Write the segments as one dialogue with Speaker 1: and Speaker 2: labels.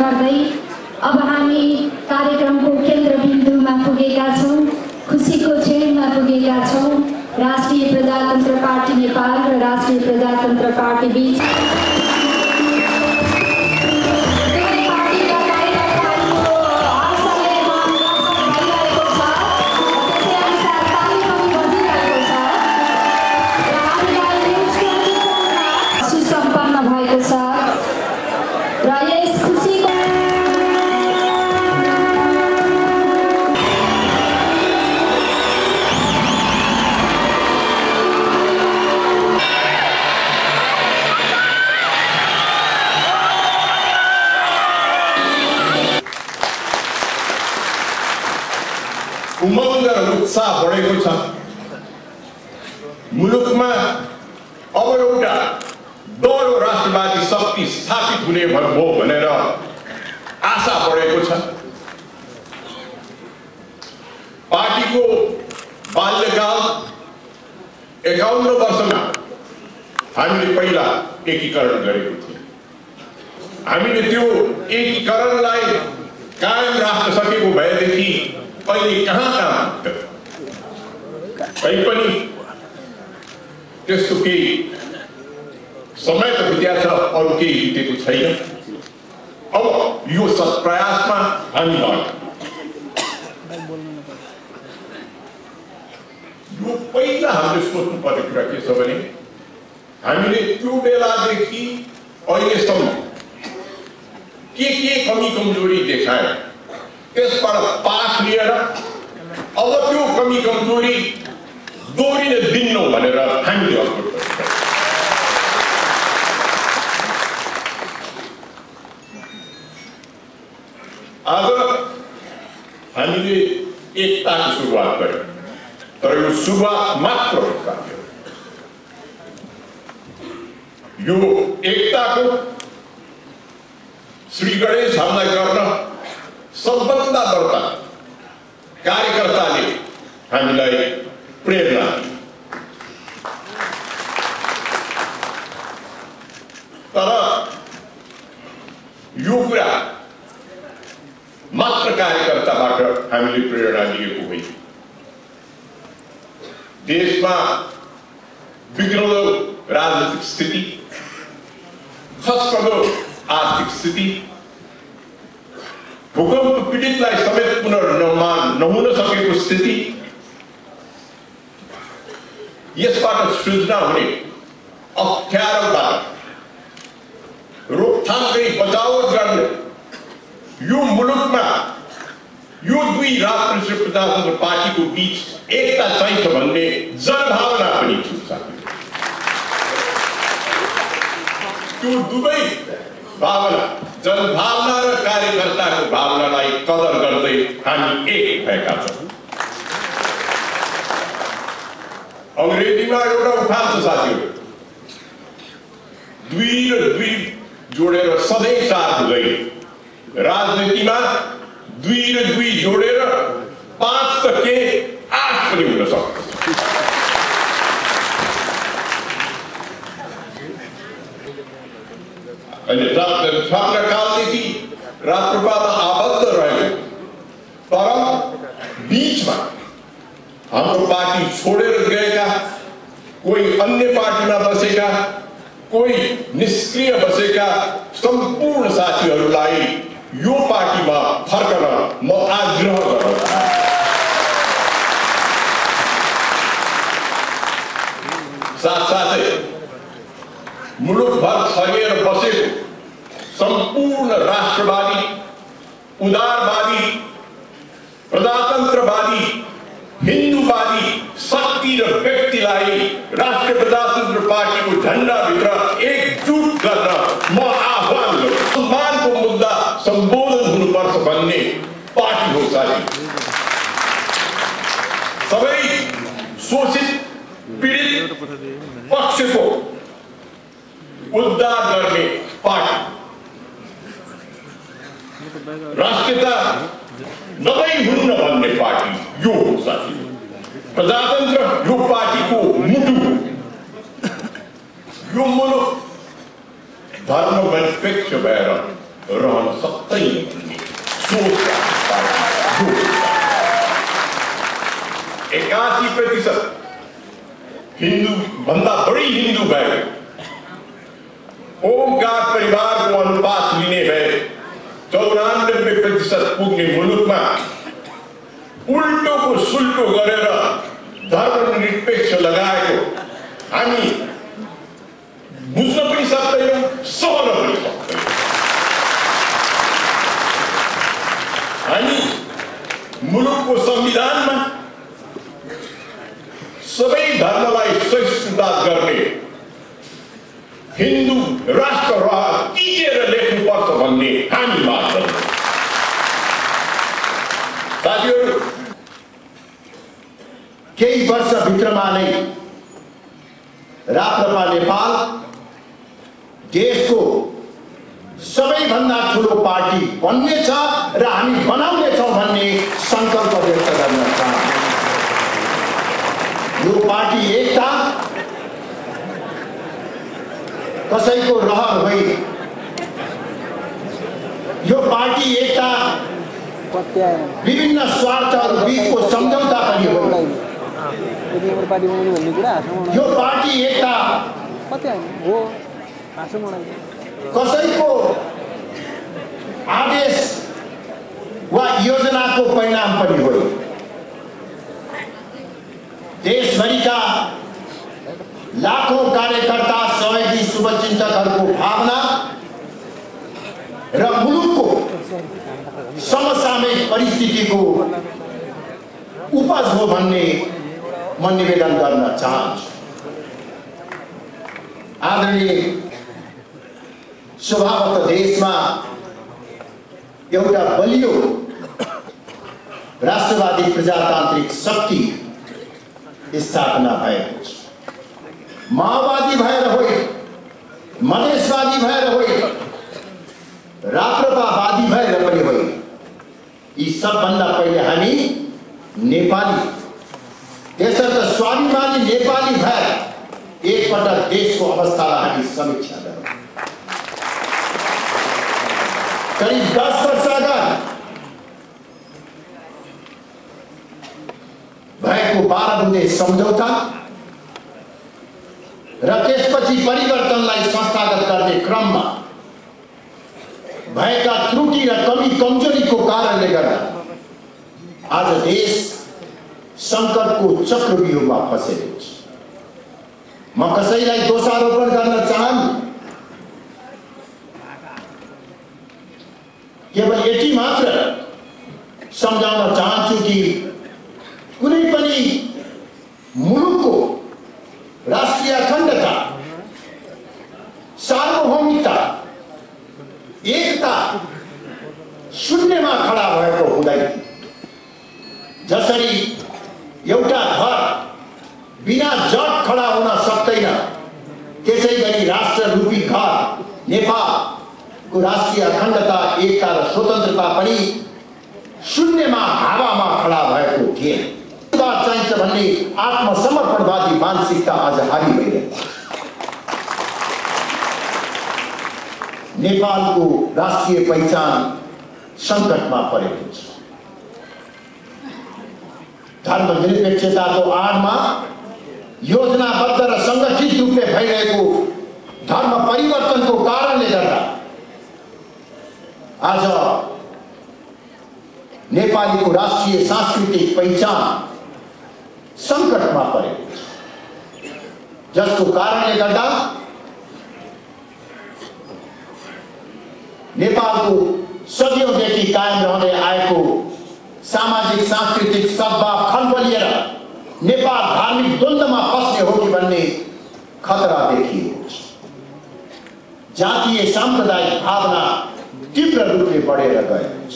Speaker 1: गर्दै अब हामी कार्यक्रमको केन्द्रबिन्दुमा पुगेका छौं। खुसीको क्षणमा पुगेका छौं। राष्ट्रिय प्रजातन्त्र पार्टी नेपाल र राष्ट्रिय प्रजातन्त्र पार्टी बीच
Speaker 2: उमंग र उत्साह बढेको छ। मुलुकमा अब एउटा दोहोरो राष्ट्रवादी शक्ति स्थापित हुने भयो भनेर आशा बढेको छ। पार्टीको बाल्यकाल 51 वर्षमा हामीले पहिला एकीकरण गरेको थियो। हामीले त्यो एकीकरणलाई कायम राख्न सकेको भएदेखि अहिले कहाँ तैपनि त्यस्तो केही समय त बित्या छ, अरू केही बितेको छैन। अब यो सत्प्रयासमा हामी यो पहिला हामीले सोच्नु पर्ने कुरा के छ भने हामीले त्यो बेलादेखि अहिलेसम्म के कमी कमजोरी देखाए त्यसबाट पाठ लिएर अब त्यो कमी कमजोरी दोहोरिन दिन्नौ भनेर हामीले आज हामीले एकताको सुरुवात गर्यौं, तर यो सुरुवात मात्र हो। यो एकताको श्री गणेश हामीलाई गर्न सबभन्दा बढ्ता कार्यकर्ताले हामीलाई प्रेरणा दिए। तर यो कुरा मात्र कार्यकर्ताबाट हामीले प्रेरणा लिएको होइन। देशमा बिग्रदो राजनीतिक स्थिति, खस्कदो आर्थिक स्थिति, भूकम्प पीडितलाई समेत पुनर्निर्माण नहुन सकेको स्थिति, यसबाट सृजना हुने अप्ठ्यारोबाट रोकथाम गरी बचावट गर्ने यो मुलुकमा यो दुई राष्ट्रिय प्रजातन्त्र पार्टीको बीच एकता चाहिन्छ भन्ने जनभावना पनि छ। त्यो दुवै भावना, जनभावना र कार्यकर्ताको भावनालाई कदर गर्दै हामी एक भएका छौँ। अंग्रेजीमा एउटा उखान छ साथीहरू, दुई र दुई जोडेर सधैँ चार हुँदैन। राजनीतिमा दुई र दुई जोडेर 5 त के 8 पनि हुन सक्छ। अहिले छात्रकालदेखि राष्ट्रवादमा आबद्ध रहेको, तर बीचमा हाम्रो पार्टी छोडेर गएका, कोही अन्य पार्टीमा बसेका, कोही निष्क्रिय बसेका सम्पूर्ण साथीहरूलाई यो पार्टीमा फर्कन म आग्रह गर्न चाहन्छु। साथसाथै मुलुकभर छरिएर बसेको सम्पूर्ण राष्ट्रवादी, उदारवादी, प्रजातन्त्रवादी, हिन्दूवादी शक्ति र व्यक्तिलाई राष्ट्रिय प्रजातन्त्र पार्टीको झण्डाभित्र एकजुट गर्न म आह्वान गर्छु। सम्मानको मुद्दा सम्बोधन हुनुपर्छ भन्ने पार्टी हो साथी। सबै शोषित पीडित पक्षको उद्धार गर्ने पार्टी, राष्ट्रियता नभई हुन्न भन्ने पार्टी यो हो साथी। प्रजातन्त्र यो पार्टीको मुटु। यो मुलुक धर्मनिरपेक्ष भएर रहन सक्दैन भन्ने सोच 81% हिन्दू भन्दा बढी हिन्दू भए ओमकार परिवारको अनुपात लिने भए 94% पुग्ने मुलुकमा उल्टोको सुल्टो गरेर धर्मनिरपेक्ष लगाएको हामी बुझ्न पनि सक्दैनौँ, सहन पनि सक्दैनौँ। हामी मुलुकको संविधानमा सबै धर्मलाई सहिष्णुता गर्ने हिन्दू राष्ट्र टिकेर लेख्नुपर्छ भन्ने हामी मान्छौँ। साथीहरू,
Speaker 3: केही वर्षभित्रमा नै राप्रपा नेपाल देशको सबैभन्दा ठुलो पार्टी बन्नेछ र हामी बनाउनेछौँ भन्ने संकल्प व्यक्त गर्न चाहन्छु। यो पार्टी एकता कसैको रहर होइन, यो पार्टी एकता विभिन्न स्वार्थहरू बीचको सम्झौता पनि हो। यो पार्टी एकता कसैको आदेश वा योजनाको परिणाम पनि हो। देशभरिका लाखौं कार्यकर्ता, सहयोगी, शुभचिन्तकहरूको भावना र मुलुकको समसामयिक परिस्थितिको उपज हो भन्ने म निवेदन गर्न चाहन्छु। आदरणीय, स्वभावतः देशमा एउटा बलियो राष्ट्रवादी प्रजातान्त्रिक शक्ति स्थापना भएको छ। माओवादी भएर होइन, मधेसवादी भएर होइन, राप्रपावादी भएर पनि होइन, यी सबभन्दा पहिले हामी नेपाली, त्यसर्थ स्वाभिमानी नेपाली भएर एकपटक देशको अवस्थालाई हामी समीक्षा गरौँ। करिब 10 वर्ष अगाडि भएको 12 बुँदे सम्झौता र त्यसपछि परिवर्तनलाई संस्थागत गर्ने क्रममा भएका त्रुटि र कमी कमजोरीको कारणले गर्दा आज देश संकटको चक्रव्यूहमा फँसेको छ। म कसैलाई दोषारोपण गर्न चाहन्न, केवल यति मात्र सम्झाउन चाहन्छु कि कुनै पनि मुलुकको राष्ट्रिय अखण्डता, सार्वभौमिकता, एकता शून्यमा खडा भएको हुँदैन। जसरी एउटा घर बिना जड खडा हुन सक्दैन, त्यसैगरी राष्ट्र रूपी घर नेपालको राष्ट्रिय अखण्डता, एकता र स्वतन्त्रता पनि शून्यमा हावामा खडा भएको थिएन। चाहिन्छ भन्ने आत्मसमर्पणवादी मानसिकता आज हावी भइरहेको छ। नेपालको राष्ट्रिय पहिचान संकटमा परेको छ। धर्मनिरपेक्षताको आडमा योजनाबद्ध र संगठित रूपले भइरहेको धर्म परिवर्तनको कारणले गर्दा आज नेपालीको राष्ट्रिय सांस्कृतिक पहिचान संकटमा परेको छ, जसको कारणले गर्दा नेपालको सदियौंदेखि कायम रहँदै आएको सामाजिक सांस्कृतिक सद्भाव खलबलिएर नेपाल धार्मिक द्वन्द्वमा फस्ने हो कि भन्ने खतरा देखिएको छ। जातीय साम्प्रदायिक भावना तीव्र रूपले बढेर गएको छ।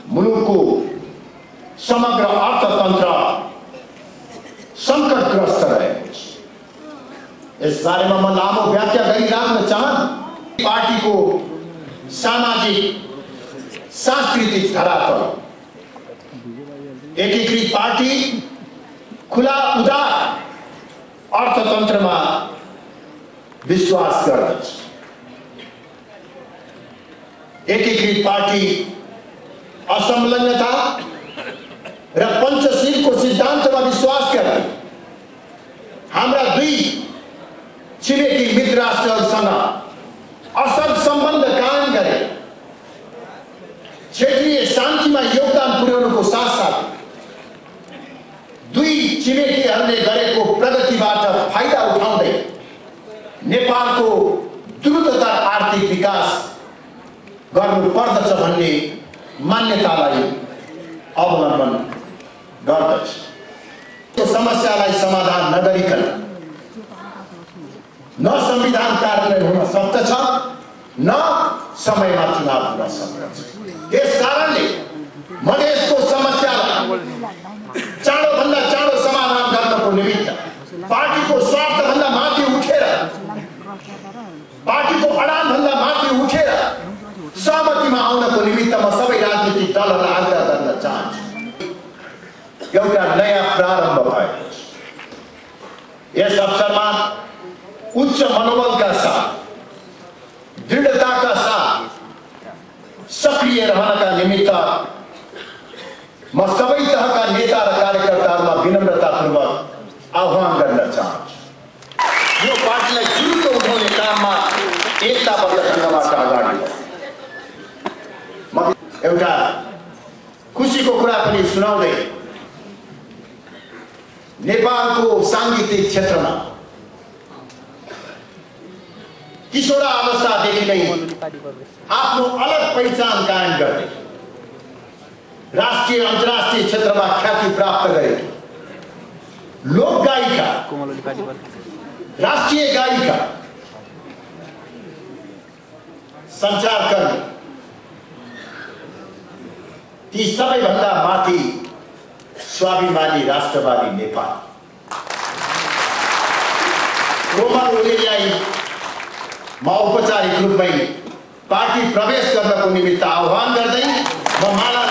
Speaker 3: मुलुकको समग्र अर्थतन्त्र संकटग्रस्त रहेको छ। यस बारेमा म लामो व्याख्या गरिराख्न चाहन्न। पार्टीको सामाजिक सांस्कृतिक धरातल एकीकृत पार्टी खुला उदार अर्थतन्त्रमा विश्वास गर्दछ। एकीकृत पार्टी असंलग्नता र पञ्चशीलको सिद्धान्तमा विश्वास गर्ने हाम्रा दुई छिमेकी मित्र राष्ट्रहरूसँग असल सम्बन्ध कायम गरे क्षेत्रीय शान्तिमा योगदान पुर्याउनुको साथसाथ दुई छिमेकीहरूले गरेको प्रगतिबाट फाइदा उठाउँदै नेपालको द्रुततर आर्थिक विकास गर्नुपर्दछ भन्ने मान्यतालाई अवलम्बन गर्दछ। यो समस्यालाई समाधान नगरिकन न संविधान कार्यान्वयन हुन सक्दछ न समयमा चुनाव हुन सक्दछ। यस कारणले मधेसको समस्यालाई चाँडोभन्दा चाँडो समाधान गर्नको निमित्त पार्टीको स्वार्थभन्दा माथि उठेर पार्टीको अडानभन्दा माथि उठेर सहमतिमा आउनको निमित्त म सबै राजनीतिक दलहरूलाई आग्रह गर्न चाहन्छु। एउटा नयाँ प्रारम्भ भएको छ। यस अवसरमा उच्च मनोबलका साथ दृढताका साथ सक्रिय रहनका निमित्त म सबै तहका नेता र कार्यकर्ताहरूमा विनम्रतापूर्वक आह्वान गर्न चाहन्छु। यो पार्टीलाई द्रुत उठाउने काममा एकताबद्ध ढङ्गबाट अगाडि म एउटा खुसीको कुरा पनि सुनाउँदै नेपालको सांगीतिक क्षेत्रमा किशोरा अवस्थादेखि नै आफ्नो अलग पहिचान कायम गर्दै राष्ट्रिय अन्तर्राष्ट्रिय क्षेत्रमा ख्याति प्राप्त गरेकी लोक गायिका राष्ट्रिय गायिका सञ्चारकर्मी ती सबैभन्दा माथि स्वाभिमानी राष्ट्रवादी नेपाल कोमल ओलीलाई म औपचारिक रूपमै पार्टी प्रवेश गर्नको निमित्त आह्वान गर्दै म माला